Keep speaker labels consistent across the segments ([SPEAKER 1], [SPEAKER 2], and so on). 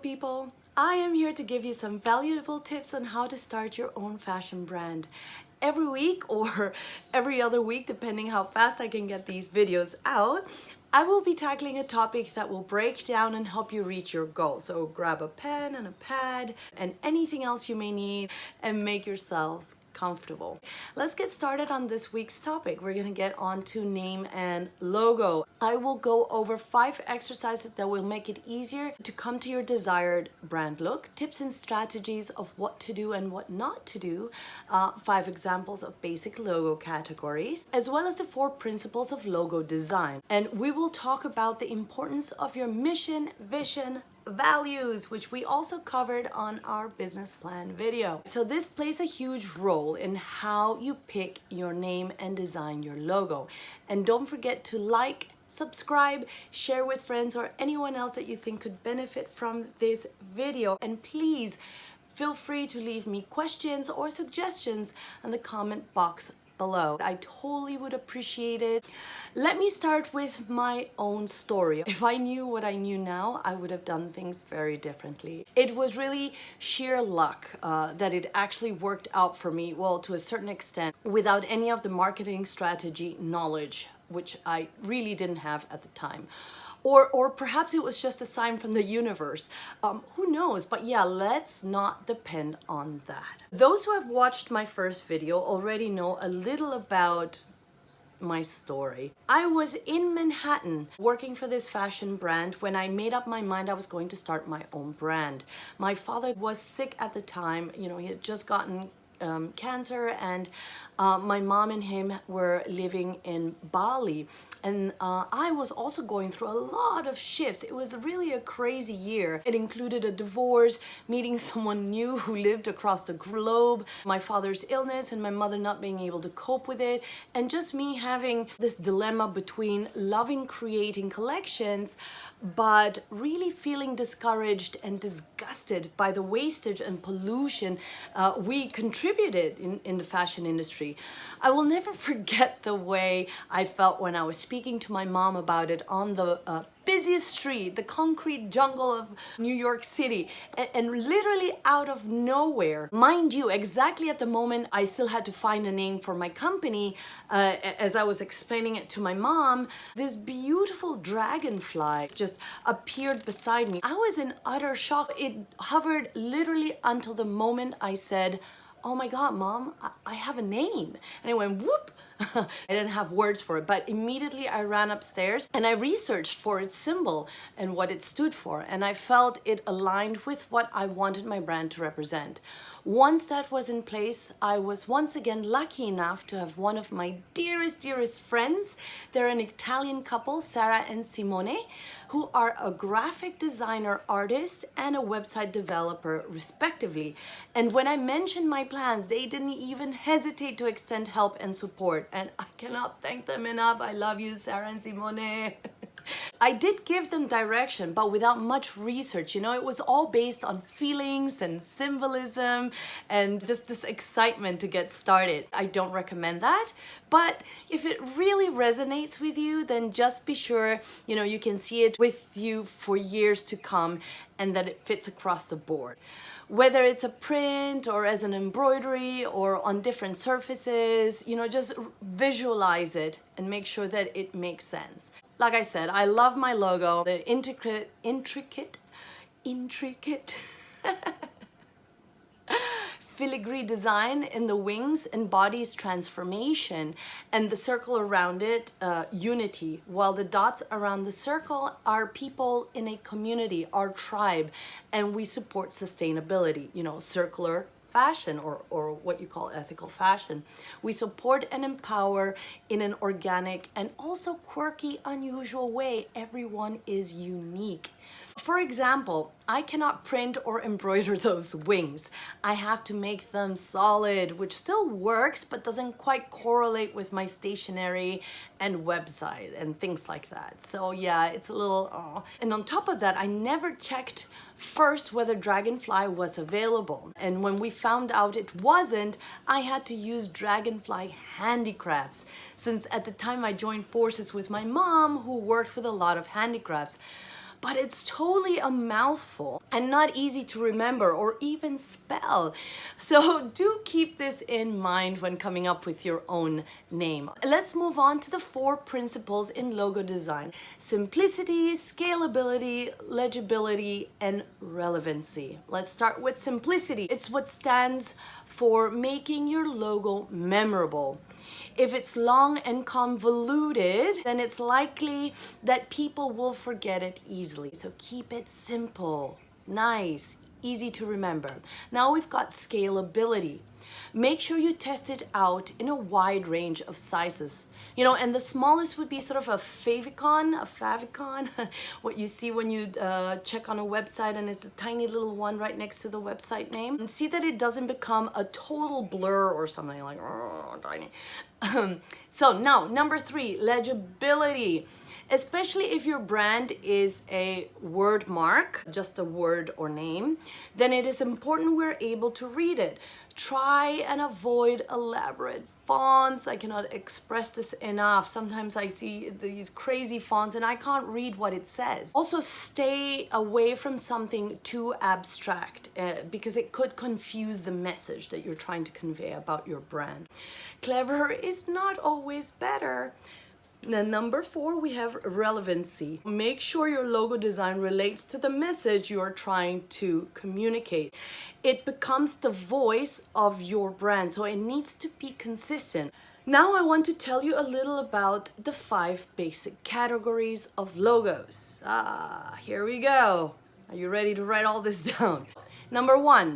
[SPEAKER 1] people, I am here to give you some valuable tips on how to start your own fashion brand. Every week or every other week, depending how fast I can get these videos out, I will be tackling a topic that will break down and help you reach your goal. So grab a pen and a pad and anything else you may need and make yourselves comfortable. Let's get started on this week's topic. We're gonna get on to name and logo. I will go over 5 exercises that will make it easier to come to your desired brand look, tips and strategies of what to do and what not to do, 5 examples of basic logo categories, as well as the 4 principles of logo design. And we will talk about the importance of your mission, vision, values, which we also covered on our business plan video. So this plays a huge role in how you pick your name and design your logo. And don't forget to like, subscribe, share with friends or anyone else that you think could benefit from this video. And please feel free to leave me questions or suggestions in the comment box below. I totally would appreciate it. Let me start with my own story. If I knew what I knew now, I would have done things very differently. It was really sheer luck that it actually worked out for me, well, to a certain extent, without any of the marketing strategy knowledge, which I really didn't have at the time. Or perhaps it was just a sign from the universe. Who knows? But yeah, let's not depend on that. Those who have watched my first video already know a little about my story. I was in Manhattan working for this fashion brand when I made up my mind I was going to start my own brand. My father was sick at the time. You know, he had just gotten cancer, and my mom and him were living in Bali, and I was also going through a lot of shifts. It was really a crazy year. It included a divorce, meeting someone new who lived across the globe, my father's illness and my mother not being able to cope with it, and just me having this dilemma between loving creating collections but really feeling discouraged and disgusted by the wastage and pollution we contributed in the fashion industry. I will never forget the way I felt when I was speaking to my mom about it on the busiest street, the concrete jungle of New York City, and literally out of nowhere. Mind you, exactly at the moment I still had to find a name for my company, as I was explaining it to my mom, this beautiful dragonfly just appeared beside me. I was in utter shock. It hovered literally until the moment I said, "Oh my God, Mom, I have a name." And it went whoop. I didn't have words for it, but immediately I ran upstairs and I researched for its symbol and what it stood for, and I felt it aligned with what I wanted my brand to represent. Once that was in place, I was once again lucky enough to have one of my dearest friends. They're an Italian couple, Sarah and Simone, who are a graphic designer, artist, and a website developer, respectively. And when I mentioned my plans, they didn't even hesitate to extend help and support. And I cannot thank them enough. I love you, Sarah and Simone. I did give them direction, but without much research. You know, it was all based on feelings and symbolism and just this excitement to get started. I don't recommend that, but if it really resonates with you, then just be sure, you know, you can see it with you for years to come and that it fits across the board. Whether it's a print or as an embroidery or on different surfaces, you know, just visualize it and make sure that it makes sense. Like I said, I love my logo, the intricate filigree design in the wings embodies transformation, and the circle around it, unity, while the dots around the circle are people in a community, our tribe, and we support sustainability, you know, circular fashion or what you call ethical fashion. We support and empower in an organic and also quirky, unusual way. Everyone is unique. For example, I cannot print or embroider those wings. I have to make them solid, which still works, but doesn't quite correlate with my stationery and website and things like that. So yeah, it's a little, And on top of that, I never checked first whether Dragonfly was available. And when we found out it wasn't, I had to use Dragonfly handicrafts, since at the time I joined forces with my mom, who worked with a lot of handicrafts. but it's totally a mouthful and not easy to remember or even spell. So do keep this in mind when coming up with your own name. Let's move on to the 4 principles in logo design: simplicity, scalability, legibility, and relevancy. Let's start with simplicity. It's what stands for making your logo memorable. If it's long and convoluted, then it's likely that people will forget it easily. So keep it simple, nice, easy to remember. Now we've got scalability. Make sure you test it out in a wide range of sizes. And the smallest would be sort of a favicon, what you see when you check on a website and it's the tiny little one right next to the website name. And see that it doesn't become a total blur or something like, oh, tiny. So now, number 3, legibility. Especially if your brand is a word mark, just a word or name, then it is important we're able to read it. Try and avoid elaborate fonts. I cannot express this enough. Sometimes I see these crazy fonts and I can't read what it says. Also, stay away from something too abstract because it could confuse the message that you're trying to convey about your brand. Clever is not always better. Then number 4, we have relevancy. Make sure your logo design relates to the message you are trying to communicate. It becomes the voice of your brand, so it needs to be consistent. Now I want to tell you a little about the 5 basic categories of logos. Here we go. Are you ready to write all this down? Number 1,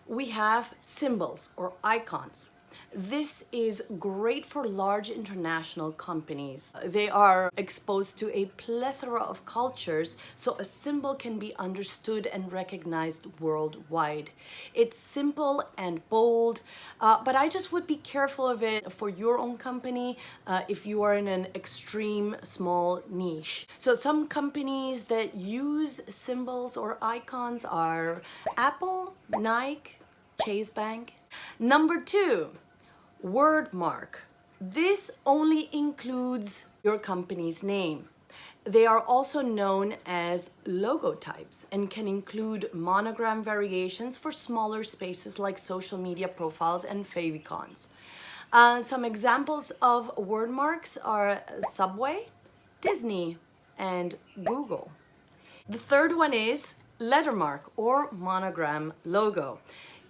[SPEAKER 1] we have symbols or icons. This is great for large international companies. They are exposed to a plethora of cultures, so a symbol can be understood and recognized worldwide. It's simple and bold, but I just would be careful of it for your own company if you are in an extreme small niche. So some companies that use symbols or icons are Apple, Nike, Chase Bank. Number 2, word mark. This only includes your company's name. They are also known as logo types and can include monogram variations for smaller spaces like social media profiles and favicons. Some examples of word marks are Subway, Disney, and Google. The third one is lettermark or monogram logo.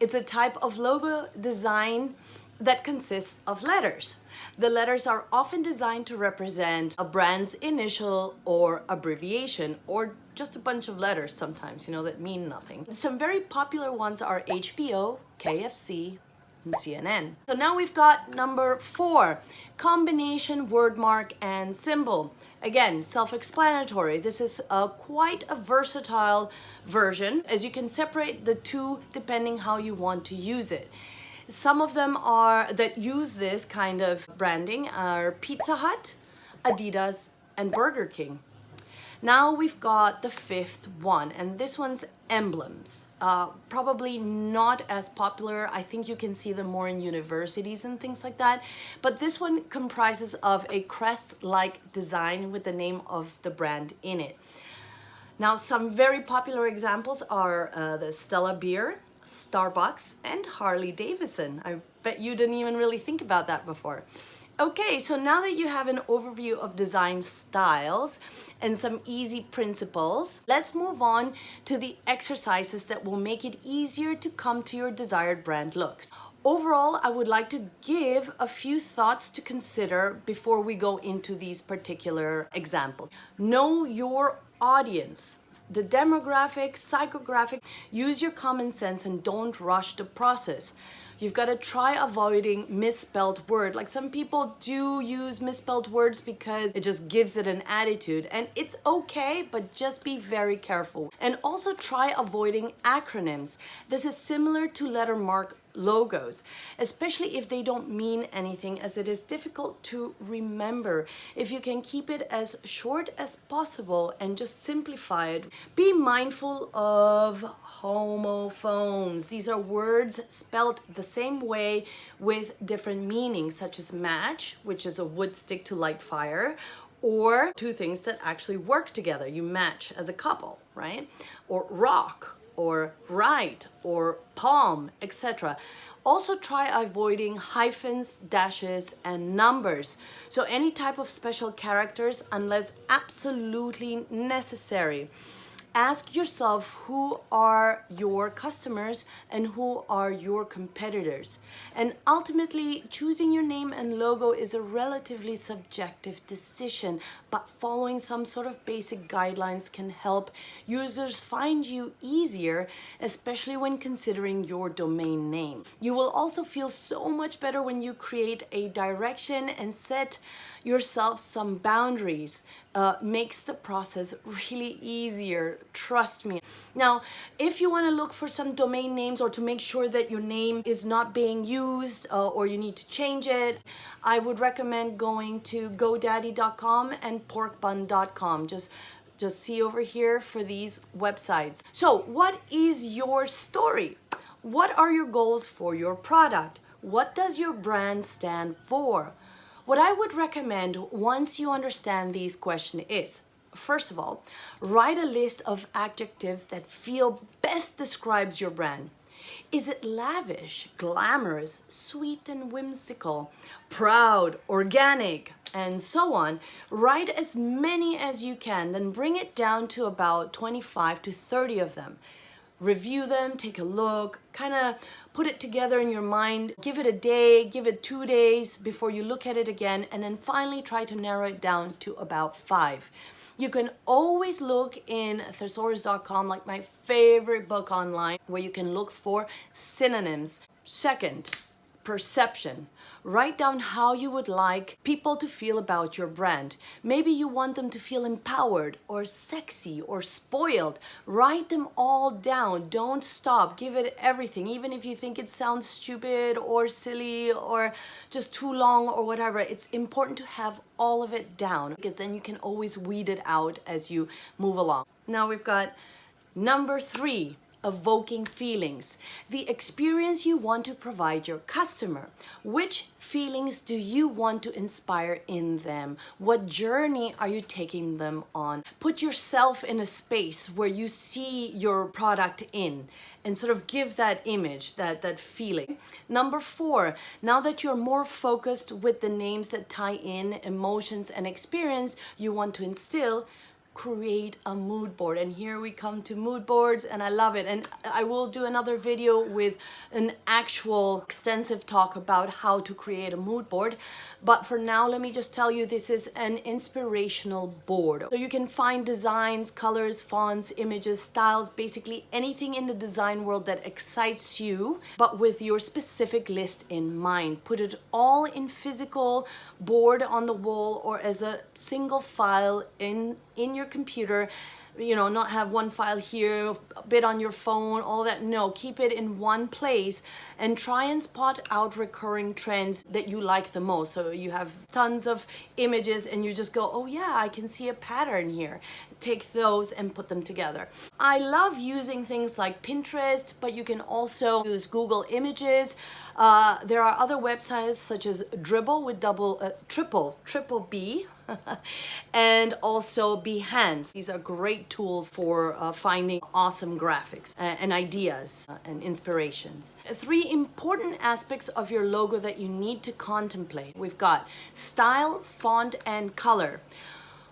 [SPEAKER 1] It's a type of logo design that consists of letters. The letters are often designed to represent a brand's initial or abbreviation, or just a bunch of letters sometimes, that mean nothing. Some very popular ones are HBO, KFC, and CNN. So now we've got number 4, combination word mark and symbol. Again, self-explanatory. This is quite a versatile version, as you can separate the two depending how you want to use it. Some of them that use this kind of branding are Pizza Hut, Adidas, and Burger King. Now we've got the 5th one, and this one's emblems. Probably not as popular. I think you can see them more in universities and things like that. But this one comprises of a crest-like design with the name of the brand in it. Now, some very popular examples are the Stella Beer, Starbucks, and Harley Davidson. I bet you didn't even really think about that before. Okay, so now that you have an overview of design styles and some easy principles, let's move on to the exercises that will make it easier to come to your desired brand looks. Overall, I would like to give a few thoughts to consider before we go into these particular examples. Know your audience. The demographic, psychographic, use your common sense and don't rush the process. You've got to try avoiding misspelled words. Like some people do use misspelled words because it just gives it an attitude, and it's okay, but just be very careful. And also try avoiding acronyms. This is similar to lettermark logos, especially if they don't mean anything, as it is difficult to remember. If you can keep it as short as possible and just simplify it. Be mindful of homophones. These are words spelled the same way with different meanings, such as match, which is a wood stick to light fire, or two things that actually work together. You match as a couple, right? Or rock, or right, or palm, etc. Also try avoiding hyphens, dashes, and numbers. So any type of special characters unless absolutely necessary. Ask yourself who are your customers and who are your competitors. And ultimately, choosing your name and logo is a relatively subjective decision, but following some sort of basic guidelines can help users find you easier, especially when considering your domain name. You will also feel so much better when you create a direction and set yourself some boundaries. Makes the process really easier, trust me. Now, if you want to look for some domain names or to make sure that your name is not being used or you need to change it, I would recommend going to godaddy.com and porkbun.com. Just see over here for these websites. So what is your story? What are your goals for your product? What does your brand stand for? What I would recommend once you understand these questions is, first of all, write a list of adjectives that feel best describes your brand. Is it lavish, glamorous, sweet and whimsical, proud, organic, and so on? Write as many as you can, then bring it down to about 25 to 30 of them. Review them, take a look, kind of put it together in your mind, give it a day, give it 2 days before you look at it again, and then finally try to narrow it down to about 5. You can always look in thesaurus.com, like my favorite book online, where you can look for synonyms. Second, perception. Write down how you would like people to feel about your brand. Maybe you want them to feel empowered or sexy or spoiled. Write them all down. Don't stop. Give it everything. Even if you think it sounds stupid or silly or just too long or whatever, it's important to have all of it down, because then you can always weed it out as you move along. Now we've got number 3. Evoking feelings. The experience you want to provide your customer. Which feelings do you want to inspire in them? What journey are you taking them on? Put yourself in a space where you see your product in and sort of give that image, that feeling. Number 4, now that you're more focused with the names that tie in emotions and experience you want to instill, create a mood board. And here we come to mood boards, and I love it. And I will do another video with an actual extensive talk about how to create a mood board. But for now, let me just tell you, this is an inspirational board. So you can find designs, colors, fonts, images, styles, basically anything in the design world that excites you, but with your specific list in mind. Put it all in physical board on the wall or as a single file in your computer. You know, not have one file here, a bit on your phone, all that. No, keep it in one place and try and spot out recurring trends that you like the most. So you have tons of images and you just go, oh yeah, I can see a pattern here. Take those and put them together. I love using things like Pinterest, but you can also use Google Images. There are other websites such as Dribble with triple B, and also Behance. These are great tools for finding awesome graphics and ideas and inspirations. 3 important aspects of your logo that you need to contemplate. We've got style, font, and color.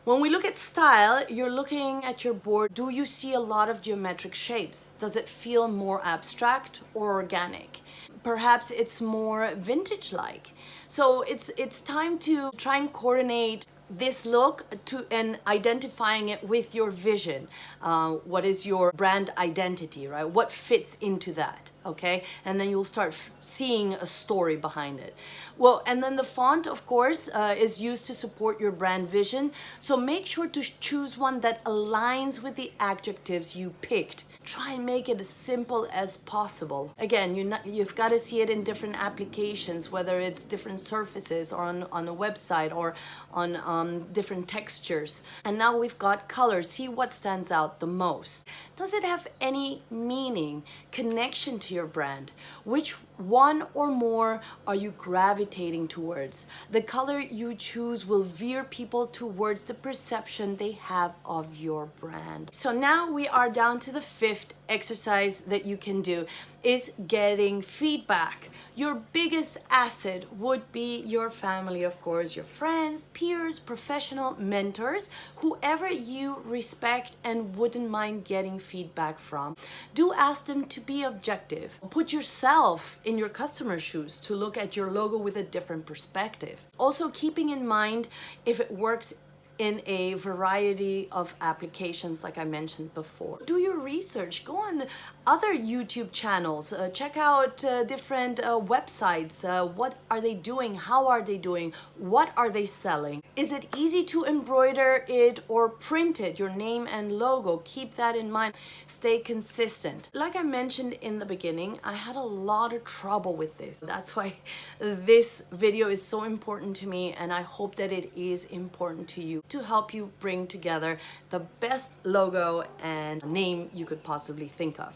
[SPEAKER 1] When we look at style, you're looking at your board. Do you see a lot of geometric shapes? Does it feel more abstract or organic? Perhaps it's more vintage-like. So it's time to try and coordinate this look to and identifying it with your vision. What is your brand identity, right? What fits into that, okay? And then you'll start seeing a story behind it. Well, and then the font, of course, is used to support your brand vision. So make sure to choose one that aligns with the adjectives you picked. Try and make it as simple as possible. Again, you've got to see it in different applications, whether it's different surfaces or on a website or on different textures. And now we've got colors. See what stands out the most. Does it have any meaning, connection to your brand? Which one or more are you gravitating towards? The color you choose will veer people towards the perception they have of your brand. So now we are down to the fifth exercise that you can do, is getting feedback. Your biggest asset would be your family, of course, your friends, peers, professional mentors, whoever you respect and wouldn't mind getting feedback from. Do ask them to be objective. Put yourself in your customer's shoes to look at your logo with a different perspective. Also keeping in mind if it works in a variety of applications like I mentioned before. Do your research, go on other YouTube channels, check out different websites. What are they doing? How are they doing? What are they selling? Is it easy to embroider it or print it, your name and logo? Keep that in mind. Stay consistent. Like I mentioned in the beginning, I had a lot of trouble with this. That's why this video is so important to me, and I hope that it is important to you, to help you bring together the best logo and name you could possibly think of.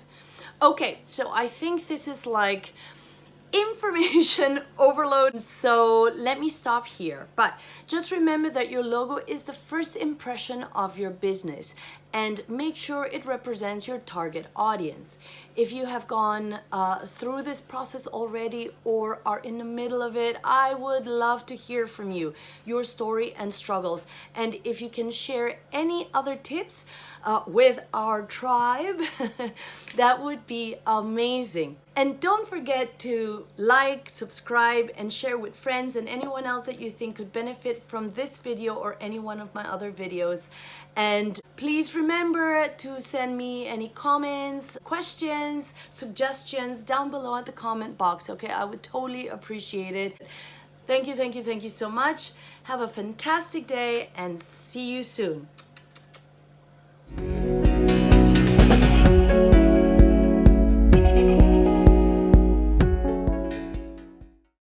[SPEAKER 1] Okay, so I think this is like information overload, so let me stop here. But just remember that your logo is the first impression of your business, and make sure it represents your target audience. If you have gone through this process already or are in the middle of it, I would love to hear from you, your story and struggles. And if you can share any other tips with our tribe, that would be amazing. And don't forget to like, subscribe, and share with friends and anyone else that you think could benefit from this video or any one of my other videos. And please remember to send me any comments, questions, suggestions down below at the comment box, okay? I would totally appreciate it. Thank you so much. Have a fantastic day and see you soon.